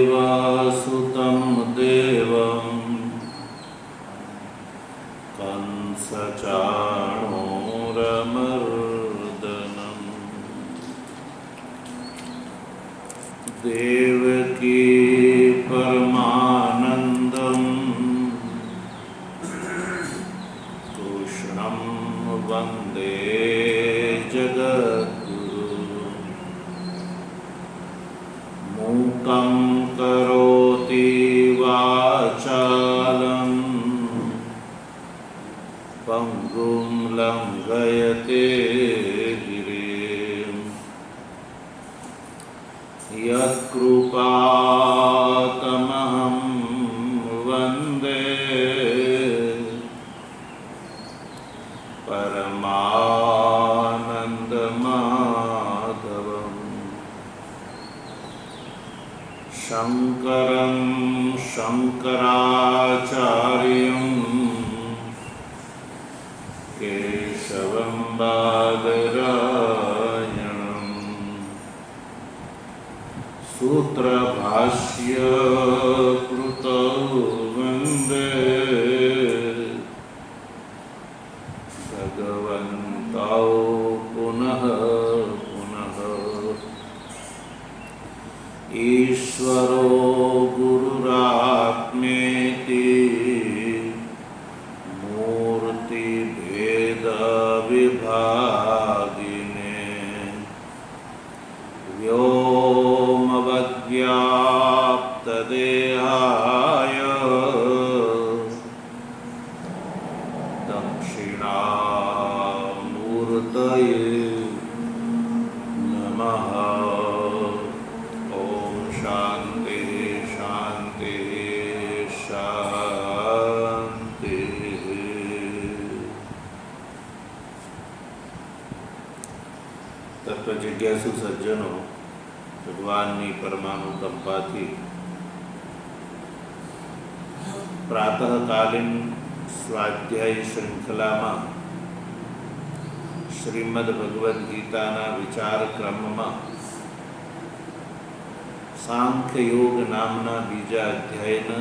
वसुदेवासुतं देवं कंसचाणूरमर्दनं देवकी परमानन्दं कृष्णं वन्दे जगद्गुरुं। मूकं करोति वाचालं पङ्गुं लङ्घयते गिरिं यत्कृपातमहं वन्दे परमानन्दमाधवम्। शङ्करं शङ्कराचार्यं केशवं बादरायणं सूत्रभाष्यकृतौ वन्दे भगवन्तौ पुनः पुनः। ईश्वरो गुरुरात्मेति मूर्तिभेदविभागिने व्योमवद्व्याप्तदेहाय दक्षिणामूर्तये नमः। ओम शांति शांति शांति। तत्व जिज्ञासु सज्जनों, भगवाननी परमानुकंपाथी प्रातःकालीन स्वाध्याय श्रृंखलामां श्रीमद् भगवद गीताना विचार क्रममां सांख्य योग नामना बीजा अध्यायना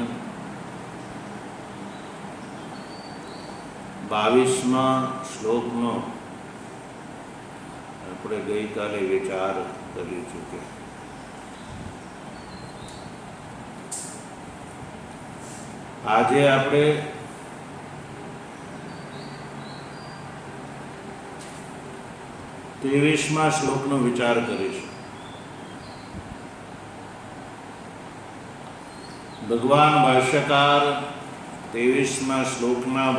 22મા શ્લોકનો આપણે ગઈકાલે વિચાર કરી ચૂક્યા. આજે આપણે 23મા શ્લોકનો વિચાર કરીશું. ભગવાન ભાષ્યકાર 23મા શ્લોકના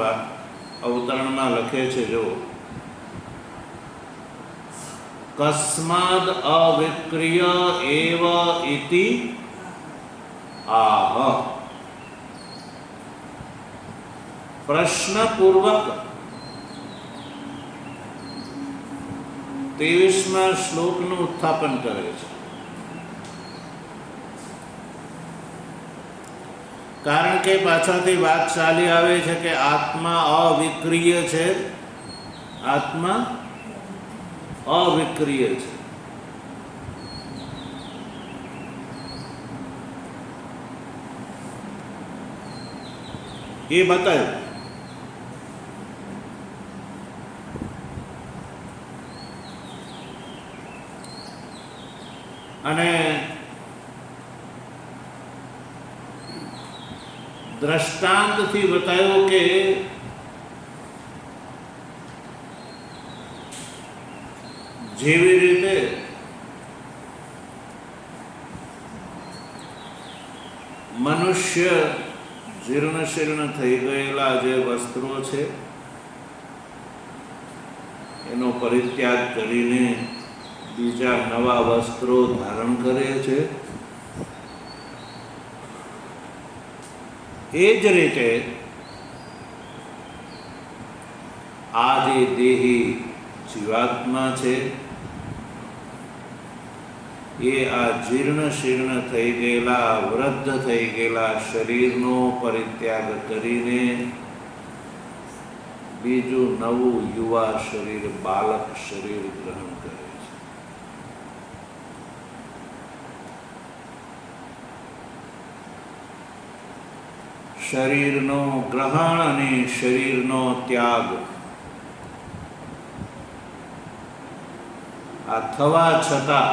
અવતરણમાં લખે છે, જો કસ્માદ અવિક્રિય એવ ઇતિ આહ. પ્રશ્નપૂર્વક 23મા શ્લોકનું ઉત્થાપન કરે છે. કારણ કે પાછળથી વાત ચાલી આવે છે કે આત્મા અવિક્રિય છે, આત્મા અવિક્રિય છે. એ બતાવ્યું. અને દ્રષ્ટાંતથી બતાવ્યું કે જેવી રીતે મનુષ્ય જીર્ણ શીર્ણ થઈ ગયેલા જે વસ્ત્રો છે એનો પરિત્યાગ કરીને બીજા નવા વસ્ત્રો ધારણ કરે છે, એ જ રીતે આ જે દેહી જીવાત્મા છે એ આ જીર્ણ શીર્ણ થઈ ગયેલા વૃદ્ધ થઈ ગયેલા શરીરનો પરિત્યાગ કરીને બીજું નવું યુવા શરીર, બાલક શરીર ગ્રહણ કરે છે. શરીરનો ગ્રહણ અને શરીરનો ત્યાગ આ થવા છતાં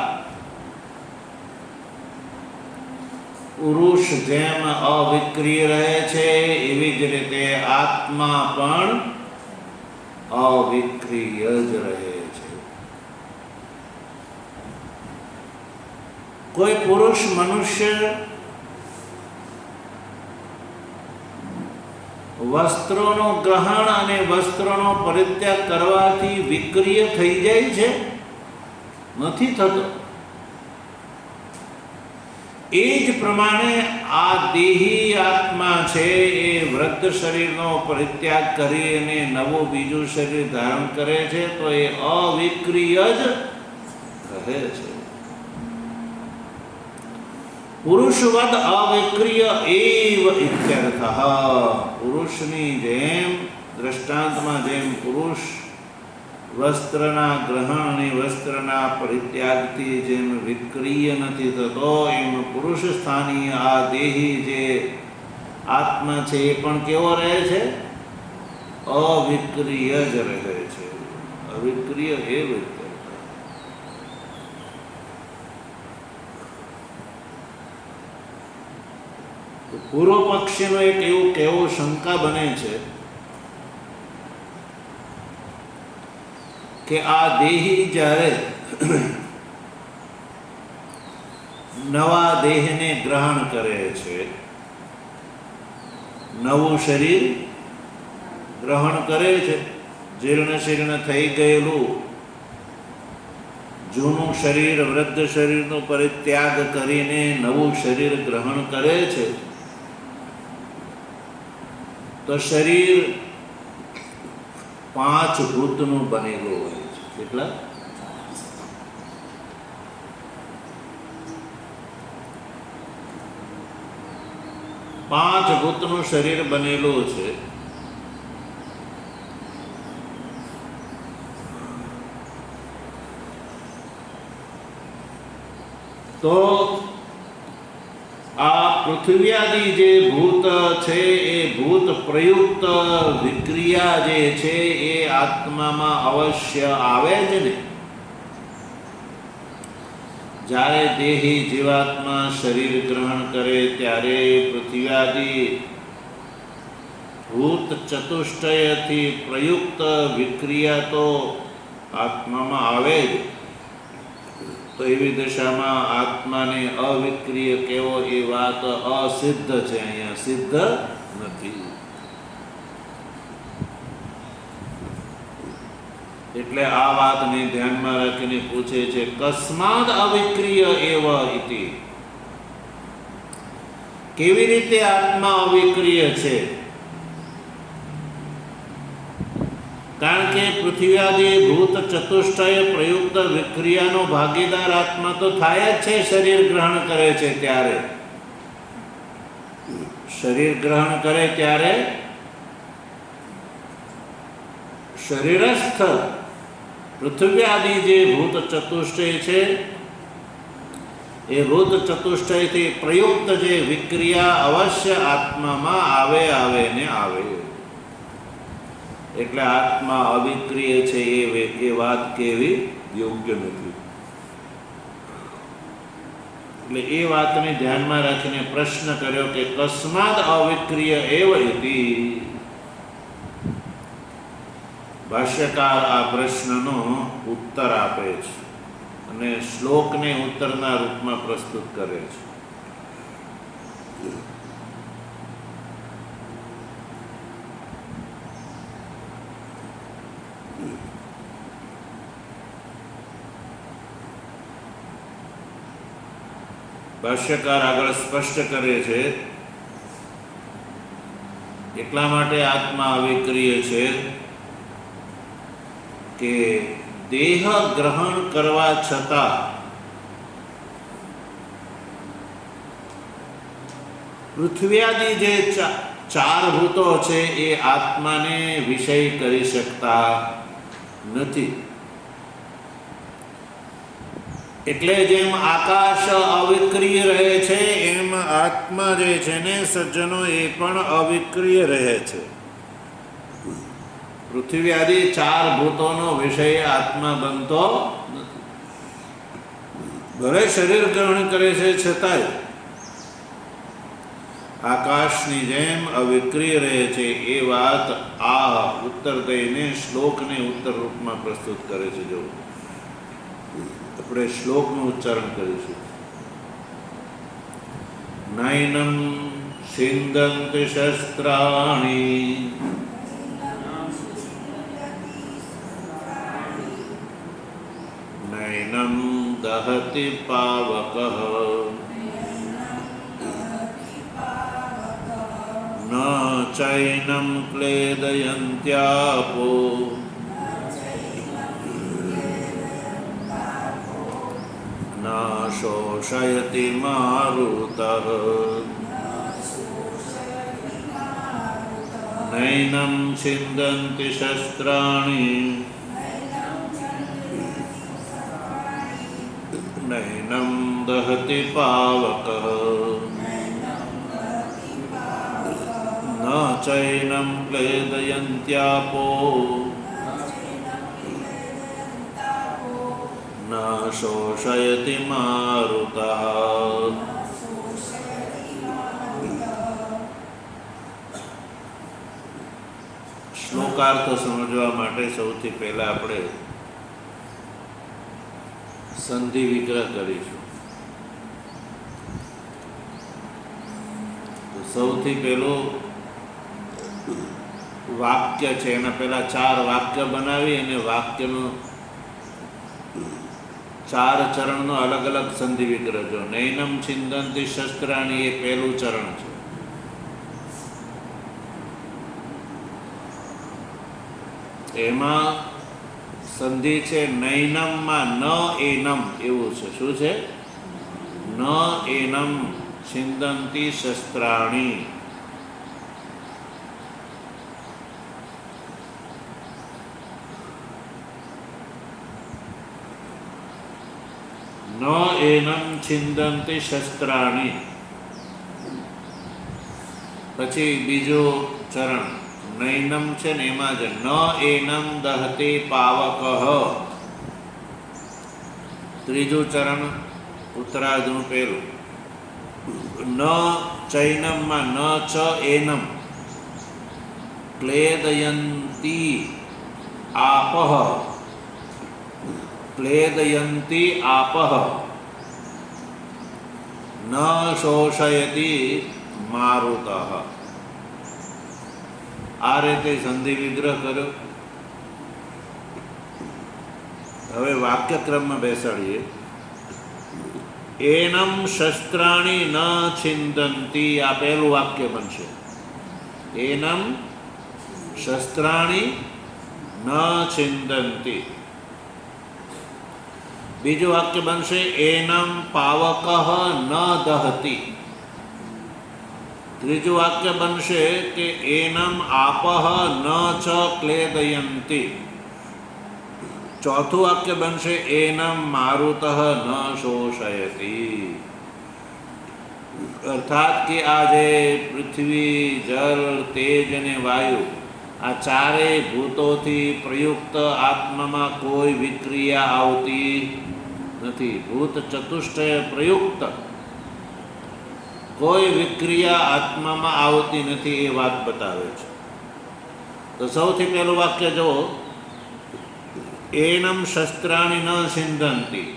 પુરુષ જેમ અવિક્રિય રહે છે, એવી જ રીતે આત્મા પણ અવિક્રિય જ રહે છે. કોઈ પુરુષ મનુષ્ય વસ્ત્રોનો ગ્રહણ અને વસ્ત્રોનો પરિત્યાગ કરવાથી વિક્રિય થઈ જાય છે? નથી થતો. એ જ પ્રમાણે આ દેહી આત્મા છે એ વૃદ્ધ શરીરનો પરિત્યાગ કરી અને નવું બીજું શરીર ધારણ કરે છે તો એ અવિક્રિય જ રહે છે. પુરુષવદ અવિક્રિય એવ ઇત્યર્થઃ. પુરુષની જેમ, દ્રષ્ટાંતમાં જેમ પુરુષ વસ્ત્રના ગ્રહણ અને વસ્ત્રના પરિત્યાગથી જેમ વિક્રિય નથી થતો, એમ પુરુષ સ્થાનીય આ દેહી જે આત્મા છે એ પણ કેવો રહે છે? અવિક્રિય જ રહે છે. અવિક્રિય એવ ઇત્યર્થઃ. પૂર્વ પક્ષીનો એક એવું કેવો શંકા બને છે કે આ દેહી જ્યારે નવા દેહને ગ્રહણ કરે છે, નવું શરીર ગ્રહણ કરે છે, જીર્ણ શીર્ણ થઈ ગયેલું જૂનું શરીર, વૃદ્ધ શરીરનો પરિત્યાગ કરીને નવું શરીર ગ્રહણ કરે છે, તો શરીર 5 ભૂતનું બનેલું હોય છે. કેટલા? 5 ભૂતનું શરીર બનેલું છે. તો આ પૃથ્વીયાદી જે ભૂત છે એ ભૂત પ્રયુક્ત વિક્રિયા જે છે એ આત્મામાં અવશ્ય આવે જ ને. જ્યારે દેહી જીવાત્મા શરીર ગ્રહણ કરે ત્યારે પૃથ્વીયાદી ભૂત ચતુષ્ટયથી પ્રયુક્ત વિક્રિયા તો આત્મામાં આવે જ. તો એવી દશામાં આત્માને અવિક્રિય કેવો એ વાત અસિદ્ધ છે, અહીંયા સિદ્ધ નથી. એટલે આ વાતને ધ્યાનમાં રાખીને પૂછે છે કસ્માદ અવિક્રિય એવ ઇતિ. કેવી રીતે આત્મા અવિક્રિય છે? કારણ કે પૃથ્વીયાદી ભૂત ચતુષ્ટય પ્રયુક્ત વિક્રિયાનો ભાગીદાર આત્મા તો થાય જ છે. શરીર ગ્રહણ કરે છે ત્યારે, શરીર ગ્રહણ કરે ત્યારે શરીરસ્થ પૃથ્વીયાદી જે ભૂત ચતુષ્ટય છે એ ભૂત ચતુષ્ટયથી પ્રયુક્ત જે વિક્રિયા અવશ્ય આત્મામાં આવે ને આવે. એટલે આત્મા અવિક્રિય છે એ વાત કેવી યોગ્ય નથી. એટલે એ વાતને ધ્યાનમાં રાખીને પ્રશ્ન કર્યો કે કસ્માદ અવિક્રિય એવ ઇતિ. ભાષ્યકાર આ પ્રશ્નનો ઉત્તર આપે છે અને શ્લોકને ઉત્તરના રૂપમાં પ્રસ્તુત કરે છે. ભાષ્યકાર આગળ સ્પષ્ટ કરે છે એટલા માટે આત્મા અવિક્રિય છે કે દેહ ગ્રહણ કરવા છતાં પૃથ્વીયાદી જે ચાર ભૂતો છે એ આત્માને વિષય કરી શકતા નથી. એટલે જેમ આકાશ અવિક્રિય રહે છે એમ આત્મા જે છે ને સજ્જનો એ પણ અવિક્રિય રહે છે. પૃથ્વી આદિ ચાર ભૂતોનો વિષય આત્મા બનતો નથી. ભલે શરીર ગ્રહણ કરે છે છતાંય આકાશની જેમ અવિક્રિય રહે છે. એ વાત આ ઉત્તર દઈને શ્લોકને ઉત્તર રૂપમાં પ્રસ્તુત કરે છે. જો આપણે શ્લોકનું ઉચ્ચારણ કરીશું. નૈનમ છિંદન્તિ શસ્ત્રાણિ નૈનમ દહતિ પાવકઃ ન ચૈનમ ક્લેદયન્ત્યાપો ન શોષયતિ મારુતઃ નૈનમ છિંદન્તિ શસ્ત્રાણિ નૈનમ દહતિ પાવકઃ ન ચૈનમ ક્લેદયન્ત્યાપો ન શોષયતિ મારુતઃ. શ્લોકાર્થ સમજવા માટે સૌથી પહેલા આપણે સંધિ વિગ્રહ કરીશું. તો સૌથી પહેલું વાક્ય છે, એના પહેલા ચાર વાક્ય બનાવી અને વાક્યનું ચાર ચરણનો અલગ અલગ સંધિ વિગ્રહ. જો નૈનમ છિંદન્તિ શસ્ત્રાણી એ પહેલું ચરણ છે. એમાં સંધિ છે નૈનમમાં ન એનમ એવું છે. શું છે? ન એનમ છિંદન્તિ શસ્ત્રાણી. ન એનમ છિંદન્તિ શસ્ત્રાણી. પછી બીજું ચરણ નૈનમ છે ને એમાં જ ન એનમ દહતે પાવકઃ. ત્રીજું ચરણ ઉત્તરાર્ધનું પહેલું ન ચૈનમમાં ન ચ એનમ ક્લેદયંતી આપઃ ક્લેદયંતી આપઃ ન શોષયતિ મારુતઃ. આ રીતે સંધિ વિગ્રહ કર્યો. હવે વાક્યક્રમમાં બેસાડીએ. એનમ શસ્ત્રાણી ન છિંદંતી. આ પહેલું વાક્ય બનશે. એનમ શસ્ત્રાણી ન છિંદંતી. બીજું વાક્ય બનશે એનમ પાવકઃ ન દહતી. ત્રીજું વાક્ય બનશે કે એનમ આપઃ ન ચ ક્લેદયંતી. ચોથું વાક્ય બનશે એનમ મારુતઃ ન શોષયતિ. અર્થાત કે આ જે પૃથ્વી, જળ, તેજ અને વાયુ આ ચારેય ભૂતોથી પ્રયુક્ત આત્મામાં કોઈ વિક્રિયા આવતી નથી. ભૂત ચતુષ્ટય પ્રયુક્ત કોઈ વિક્રિયા આત્મામાં આવતી નથી એ વાત બતાવે છે. તો સૌથી પહેલું વાક્ય જુઓ. એનમ શસ્ત્રાણી ન છિંદંતી.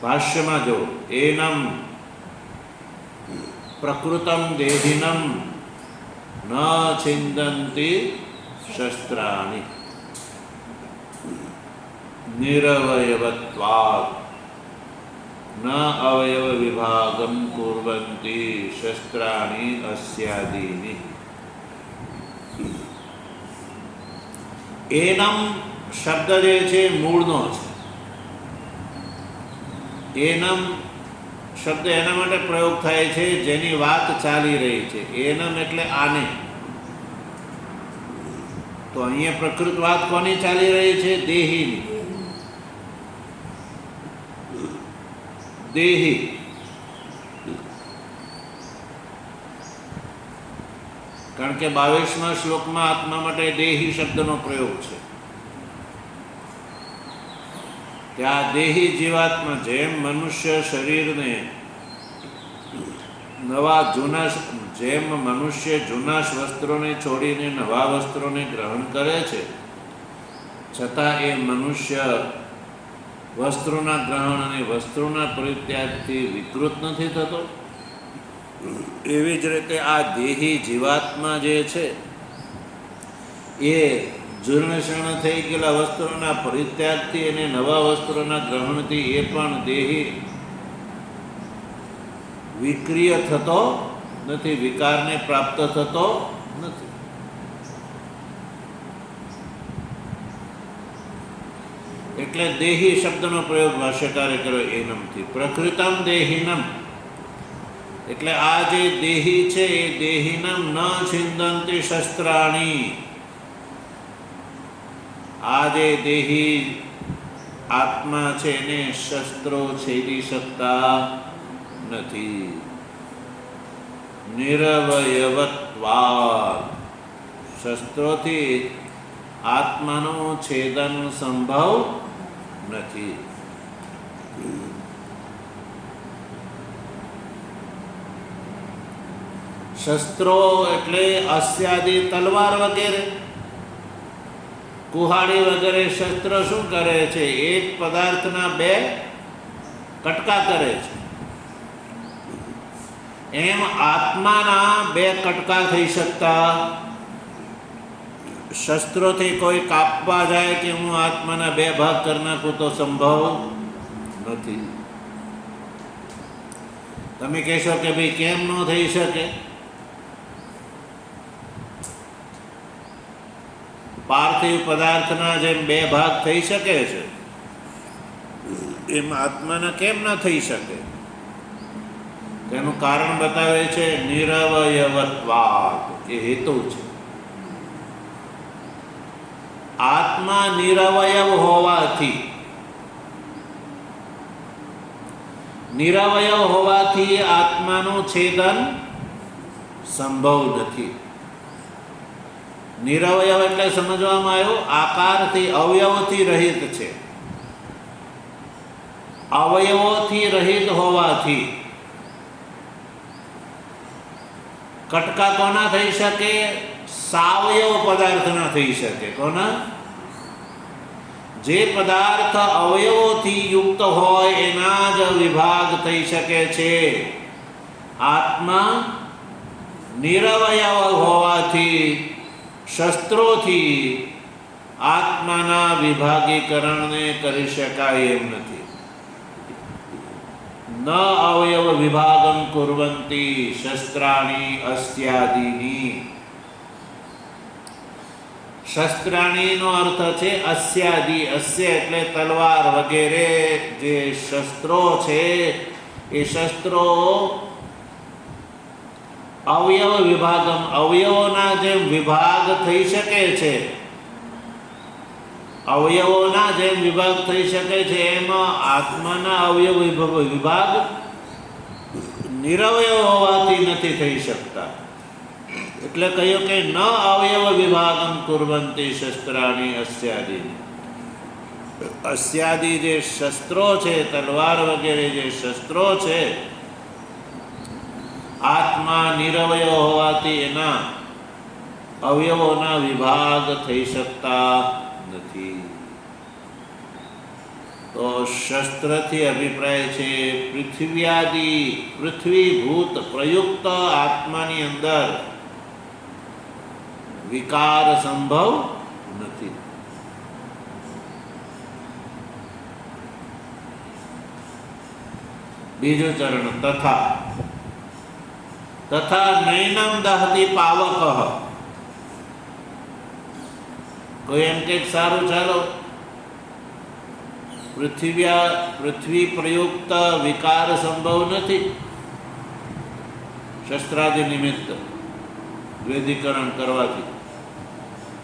ભાષ્યમાં જો એનમ પ્રકૃતમ દેહિનમ ન છિંદંતી શસ્ત્રાણી નિરવયવત્વાत् ન અવયવ વિભાગમ કુર્વન્તિ શસ્ત્રાણી અસ્યાદીની. એનમ શબ્દ જે છે મૂળનો છે. એનમ શબ્દ એના માટે પ્રયોગ થાય છે જેની વાત ચાલી રહી છે. એનમ એટલે આને. તો અહીંયા પ્રકૃત વાત કોની ચાલી રહી છે? દેહીની. દેહી. કારણ કે 22મા શ્લોકમાં આત્મા માટે દેહી શબ્દનો પ્રયોગ છે. ત્યાં દેહી જીવાત્મા જેમ મનુષ્ય શરીરને જેમ મનુષ્ય જૂના વસ્ત્રોને છોડીને નવા વસ્ત્રોને ગ્રહણ કરે છે, છતાં એ મનુષ્ય વસ્ત્રોના ગ્રહણ અને વસ્ત્રોના પરિત્યાગથી વિકૃત નથી થતો. એવી જ રીતે આ દેહી જીવાત્મા જે છે એ જીર્ણશીર્ણ થઈ ગયેલા વસ્ત્રોના પરિત્યાગથી અને નવા વસ્ત્રોના ગ્રહણથી એ પણ દેહી વિક્રિય થતો નથી, વિકારને પ્રાપ્ત થતો નથી. એટલે દેહી શબ્દનો પ્રયોગ ભાષ્યકારે કર્યો એનમથી. પ્રકૃતમ દેહિનમ એટલે આ જે દેહી છે એ દેહિનમ ન છિંદંતી શસ્ત્રાણી. આ જે દેહી આત્મા છે એને શસ્ત્રો છેદી શકતા નથી. નિરવયવત્વાદ શસ્ત્રોથી આત્માનું છેદન સંભવ નથી. શસ્ત્રો એટલે અસ્યાદિ તલવાર વગેરે, કુહાડી વગેરે શસ્ત્ર શું કરે છે? એક પદાર્થના બે કટકા કરે છે. એમ આત્માના બે કટકા થઈ શકતા, શસ્ત્રોથી કોઈ કાપવા જાય કે હું આત્માના બે ભાગ કરી નાખું તો સંભવ નથી. તમે કહેશો કે ભાઈ કેમ ન થઈ શકે? પાર્થિવ પદાર્થના જેમ બે ભાગ થઈ શકે છે એમ આત્માના કેમ ન થઈ શકે? તેનું કારણ બતાવે છે નિરવયવત્વાદ. એ હેતુ છે. આત્મા નિરવયવ હોવાથી આત્માનું છેદન સંભવ નથી. નિરવયવ એટલે સમજવામાં આવ્યું આકારથી, અવયવથી રહિત છે. અવયવોથી રહિત હોવાથી કટકા કોના થઈ શકે? સાવયવ પદાર્થના થઈ શકે. કોના? જે પદાર્થ અવયવોથી યુક્ત હોય એના જ વિભાગ થઈ શકે છે. આત્મા નિરવયવ હોવાથી શસ્ત્રોથી આત્માના વિભાગીકરણને કરી શકાય એમ નથી. ન અવયવ વિભાગમ કુર્વંતી શસ્ત્રાણી અસ્યાદિની. શસ્ત્રાણીનો અર્થ છે અસ્યાદિ. અસ્ય એટલે તલવાર વગેરે જે શસ્ત્રો છે એ શસ્ત્રો અવયવ વિભાગમ, અવયવોના જેમ વિભાગ થઈ શકે છે, અવયવોના જેમ વિભાગ થઈ શકે છે એમાં આત્માના અવયવ વિભાગ નિરવયવ હોવાથી નથી થઈ શકતા. એટલે કહ્યું કે ન અવયવ વિભાગમ કુર્વંતી શસ્ત્રાણી અસ્યાદિ. અસ્યાદિ જે શસ્ત્રો છે, તલવાર વગેરે જે શસ્ત્રો છે, આત્મા નિરવયવ હોવાથી એના અવયવોના વિભાગ થઈ શકતા નથી. તો શસ્ત્રથી અભિપ્રાય છે પૃથ્વીભૂત પ્રયુક્ત આત્માની અંદર વિકાર સંભવ નથી. બીજું ચરણ તથા નૈનમ દહતી પાવક. કોઈ એમ કે સારું ચાલો પૃથ્વી પ્રયુક્ત વિકાર સંભવ નથી. શસ્ત્રાદિ નિમિત્ત વેદીકરણ કરવાથી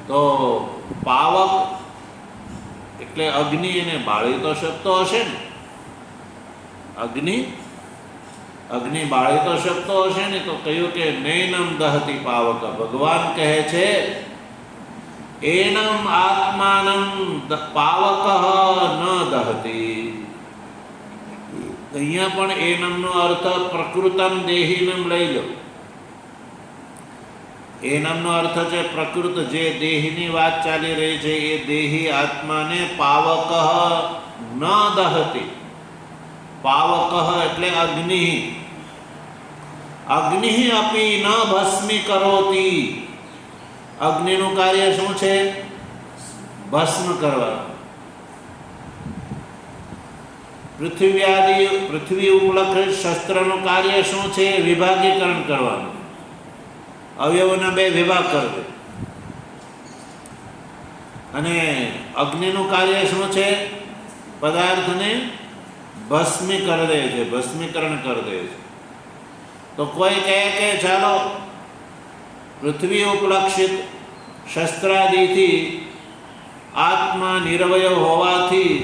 તો પાવક એટલે અગ્નિ એને બાળી તો શકતો હશે ને. અગ્નિ બાળી તો શકતો હશે ને. તો કહ્યું કે નૈનમ દહતી પાવક. ભગવાન કહે છે એનમ આત્માનમ પાવક ન દહતી. અહીંયા પણ એનમનો અર્થ પ્રકૃતમ દેહીનમ લઈ લો. એનમનો અર્થ છે પ્રકૃત, જે દેહીની વાત ચાલી રહી છે એ દેહી આત્માને પાવક ન દહતી. પાવક એટલે અગ્નિ. અગ્નિ અપી ન ભસ્મી કરોતી. અગ્નિનું કાર્ય શું છે? ભસ્મ કરવાનું. પૃથ્વી ઉપલક્ષિત શસ્ત્રનું કાર્ય શું છે? વિભાગીકરણ કરવાનું. અવયવોના બે વિભાગ કરવે. અને અગ્નિનું કાર્ય શું છે? પદાર્થને ભસ્મી કરી દે છે, ભસ્મીકરણ કરી દે છે. તો કોઈ કહે કે ચાલો પૃથ્વી ઉપલક્ષિત શસ્ત્રાદિથી આત્મા નિરવય હોવાથી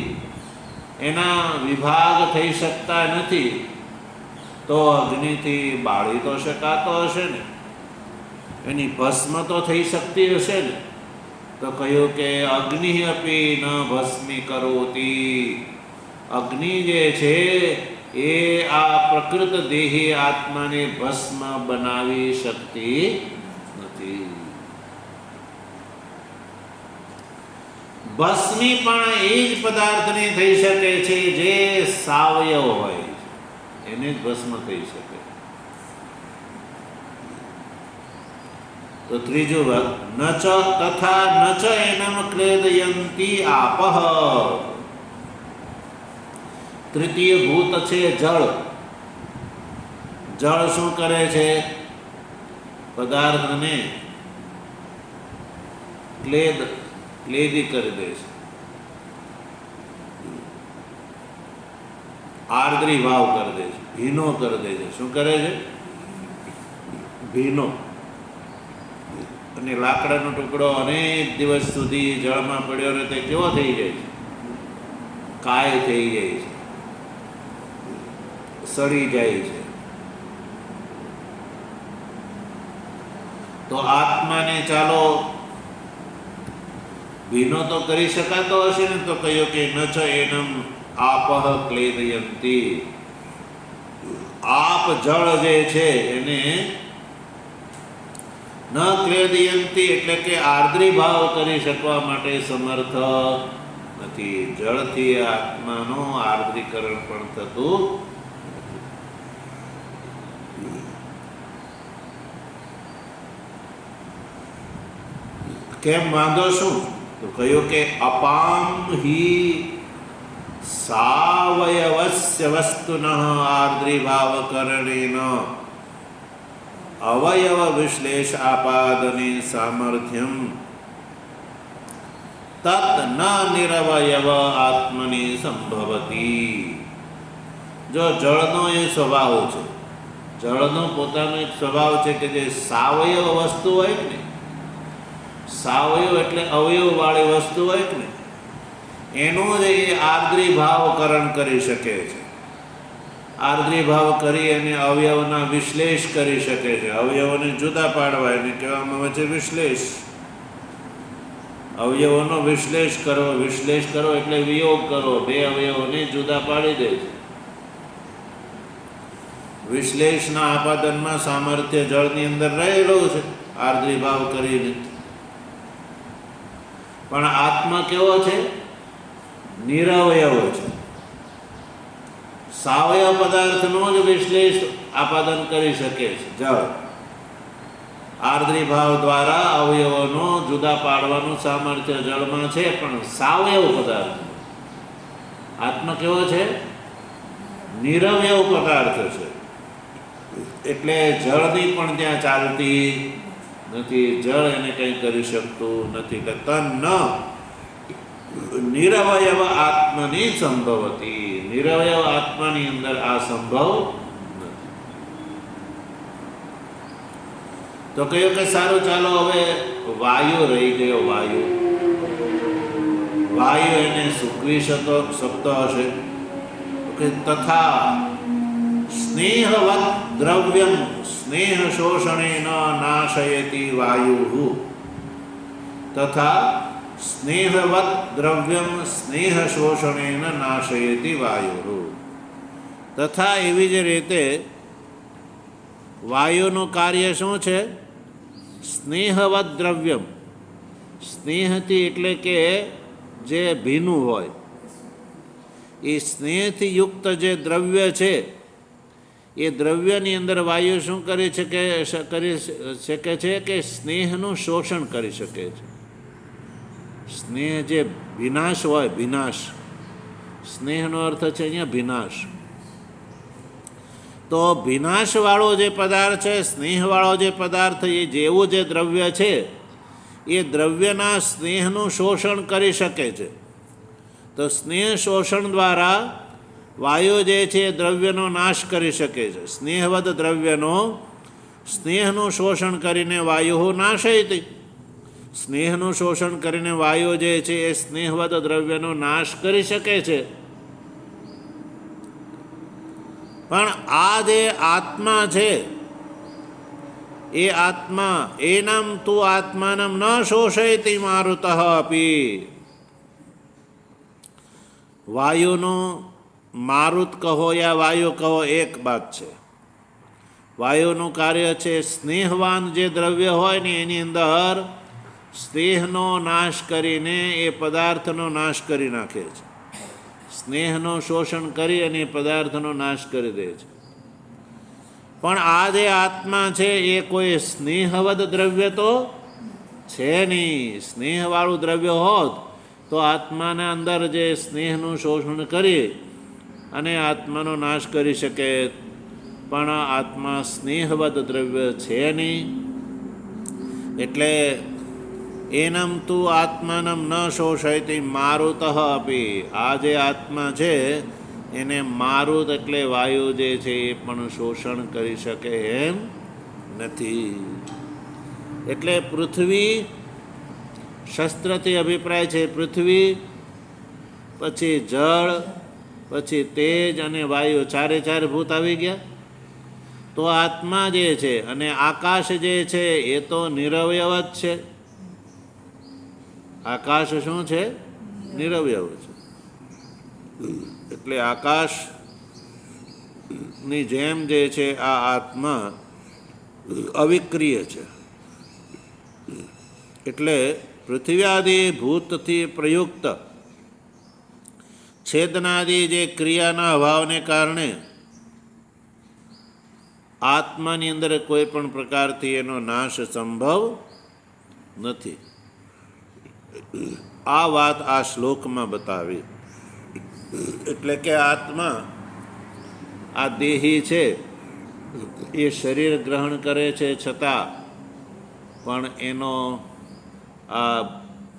એના વિભાગ થઈ શકતા નથી, તો અગ્નિથી બાળી તો શકાતો હશે ને, એની ભસ્મ તો થઈ શકતી હશે ને. તો કહ્યું કે અગ્નિ અપી ન ભસ્મી કરોતી. અગ્નિ જે છે એ આ પ્રકૃત દેહી આત્માને ભસ્મ બનાવી શકતી નથી. ભસ્મી પણ એ જ પદાર્થને થઈ શકે છે જે સાવયવ હોય, એને જ ભસ્મ થઈ શકે. તો ત્રીજું ભાગ ન ચ તથા ન ચ એનમ ક્લેદયંતી આપઃ. તૃતીય ભૂત છે જળ. જળ શું કરે છે? પદાર્થને ક્લેદી કરી દે છે, આર્દ્રી ભાવ કરી દે છે, ભીનો કરી દે છે. શું કરે છે? ભીનો. અને લાકડાનો ટુકડો અનેક દિવસ સુધી જળમાં પડ્યો રહે તે કેવો થઈ જાય છે? કાય થઈ જાય છે, સડી જાય છે. તો આત્માને ચાલો ભીનો તો કરી શકાતો હશે ને. તો કહ્યું કે ન છ એનમ આપઃ ક્લેદયંતી. આપ જળ જે છે એને ન ક્લેદયંતી એટલે કે આર્દ્રી ભાવ કરી શકવા માટે સમર્થ નથી. જળથી આત્માનું આર્દ્રીકરણ પણ થતું. કેમ વાંધો શું? તો કહ્યું કે અપામ હિ સાવયવસ્ય વસ્તુનઃ આર્દ્રીભાવ કરેણ અવયવ વિશ્લેષ આપાદને સામર્થ્યમ તત ન નિરવયવ આત્મની સંભવતી. જો જળનો એ સ્વભાવ છે, જળનો પોતાનો એક સ્વભાવ છે કે જે સાવયવ વસ્તુ હોય ને, સાવયવ એટલે અવયવ વાળી વસ્તુ હોય ને, એનું જ એ આર્દ્રી ભાવકરણ કરી શકે છે. આર્દ્રી ભાવ કરી અને અવયવના વિશ્લેષ કરી શકે છે. અવયવોને જુદા પાડવા એને કહેવામાં આવે છે વિશ્લેષ. અવયવોનો વિશ્લેષ કરો. વિશ્લેષ કરો એટલે વિયોગ કરો, બે અવયવોને જુદા પાડી દે છે. વિશ્લેષના આપાદનમાં સામર્થ્ય જળની અંદર રહેલું છે આર્દ્રી ભાવ કરીને. પણ આત્મા કેવો છે? નિરવયવ છે. સાવયવ પદાર્થનો જ વિશ્લેષ આપાદન કરી શકે છે જળ. આર્દ્રી ભાવ દ્વારા અવયવોનો જુદા પાડવાનું સામર્થ્ય જળમાં છે, પણ સાવયવ પદાર્થ. આત્મા કેવો છે? નિરવયવ પદાર્થ છે. એટલે જળની પણ ત્યાં ચાલતી નથી. જળ એને કંઈ કરી શકતું નથી. કે તન ન નિરવયવ આત્મની સંભવતી, નિરવયવ આત્માની અંદર આ સંભવ નથી. તો કહ્યું કે સારું, ચાલો હવે વાયુ રહી ગયો. વાયુ એને સૂકવી શકતો હશે કે તથા સ્નેહવત દ્રવ્યમ સ્નેહ શોષણેન નાશયતિ વાયુ, તથા સ્નેહવત દ્રવ્યમ સ્નેહ શોષણેન નાશયતિ વાયુ, તથા એવી જ રીતે વાયુનું કાર્ય શું છે? સ્નેહવત દ્રવ્યમ, સ્નેહથી એટલે કે જે ભીનું હોય, એ સ્નેહથી યુક્ત જે દ્રવ્ય છે એ દ્રવ્યની અંદર વાયુ શું કરી શકે છે કે સ્નેહનું શોષણ કરી શકે છે. સ્નેહ જે વિનાશ હોય, વિનાશ, સ્નેહનો અર્થ છે અહીંયા વિનાશ. તો વિનાશવાળો જે પદાર્થ છે, સ્નેહવાળો જે પદાર્થ, એ જેવું જે દ્રવ્ય છે એ દ્રવ્યના સ્નેહનું શોષણ કરી શકે છે. તો સ્નેહ શોષણ દ્વારા વાયુ જે છે એ દ્રવ્યનો નાશ કરી શકે છે. સ્નેહવદ દ્રવ્યનો સ્નેહનું શોષણ કરીને વાયુ નાશયતિ, સ્નેહનું શોષણ કરીને વાયુ જે છે એ સ્નેહવદ દ્રવ્યનો નાશ કરી શકે છે. પણ આ જે આત્મા છે એ આત્મા એનમ તું આત્માનમ ન શોષયતિ મારુતઃ અપી. વાયુનું મારુત કહો યા વાયુ કહો, એક બાત છે. વાયુનું કાર્ય છે સ્નેહવાન જે દ્રવ્ય હોય ને એની અંદર સ્નેહનો નાશ કરીને એ પદાર્થનો નાશ કરી નાખે છે. સ્નેહનું શોષણ કરી અને પદાર્થનો નાશ કરી દે છે. પણ આ જે આત્મા છે એ કોઈ સ્નેહવદ દ્રવ્ય તો છે નહીં. સ્નેહવાળું દ્રવ્ય હોત તો આત્માના અંદર જે સ્નેહનું શોષણ કરી અને આત્માનો નાશ કરી શકે, પણ આત્મા સ્નેહવદ દ્રવ્ય છે નહીં. એટલે એનમ તું આત્માનમ ન શોષયતિ મારુતઃ અપી. આ જે આત્મા છે એને મારુત એટલે વાયુ જે છે એ પણ શોષણ કરી શકે એમ નથી. એટલે પૃથ્વી, શસ્ત્રથી અભિપ્રાય છે પૃથ્વી, પછી જળ, પછી તેજ અને વાયુ, ચારે ચાર ભૂત આવી ગયા. તો આત્મા જે છે અને આકાશ જે છે એ તો નિરવયવ જ છે. આકાશ શું છે? નિરવયવ છે. એટલે આકાશની જેમ જે છે આ આત્મા અવિક્રિય છે. એટલે પૃથ્વ્યાદિ ભૂતથી પ્રયુક્ત છેદનાદિ જે ક્રિયાના અભાવને કારણે આત્માની અંદર કોઈ પણ પ્રકારથી એનો નાશ સંભવ નથી. આ વાત આ શ્લોકમાં બતાવી. એટલે કે આત્મા, આ દેહી છે એ શરીર ગ્રહણ કરે છે છતાં પણ એનો આ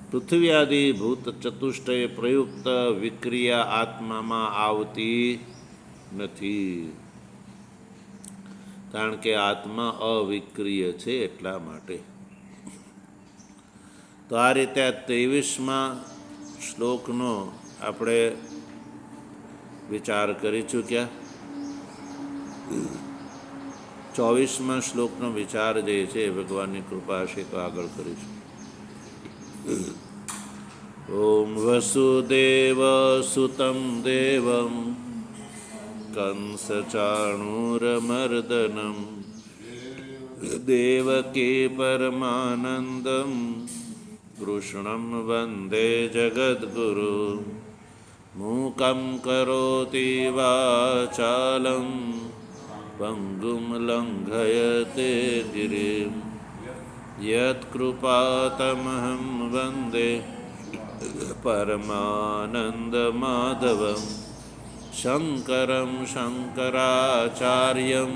પૃથ્વી આદિ ભૂત ચતુષ્ટય પ્રયુક્ત વિક્રિયા આત્મામાં આવતી નથી. કારણ કે આત્મા અવિક્રિય છે એટલા માટે. તો આ રીતે આ 23મા શ્લોકનો આપણે વિચાર કરી ચૂક્યા. 24મા શ્લોકનો વિચાર જે છે ભગવાનની કૃપા હશે તો આગળ કરીશું. ઓમ વસુદેવ સુતમ દેવમ કંસચાણૂરમર્દનમ દેવકી પરમાનંદમ કૃષ્ણમ વંદે જગદ્ગુરુ મૂકં કરોતિ વાચાલં પંગું લંઘયતે ગિરિં યત્કૃપાતમહં વંદે પરમાનંદમાધવં શંકરં શંકરાચાર્યં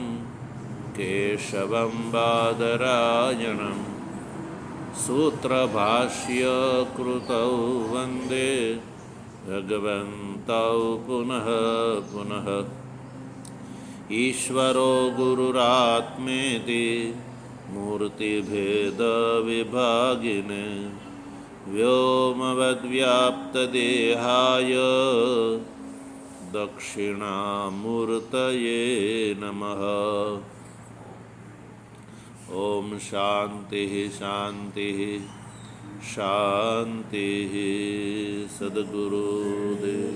કેશવં બાદરાયણં सूत्रभाष्यकृतौ वन्दे भगवन्तौ पुनः पुनः। ईश्वरो गुरुरात्मेति मूर्तिभेदविभागिने व्योमवद्व्याप्तदेहाय दक्षिणामूर्तये नमः। ओम शांति शांति शांति। सद्गुरुदेव।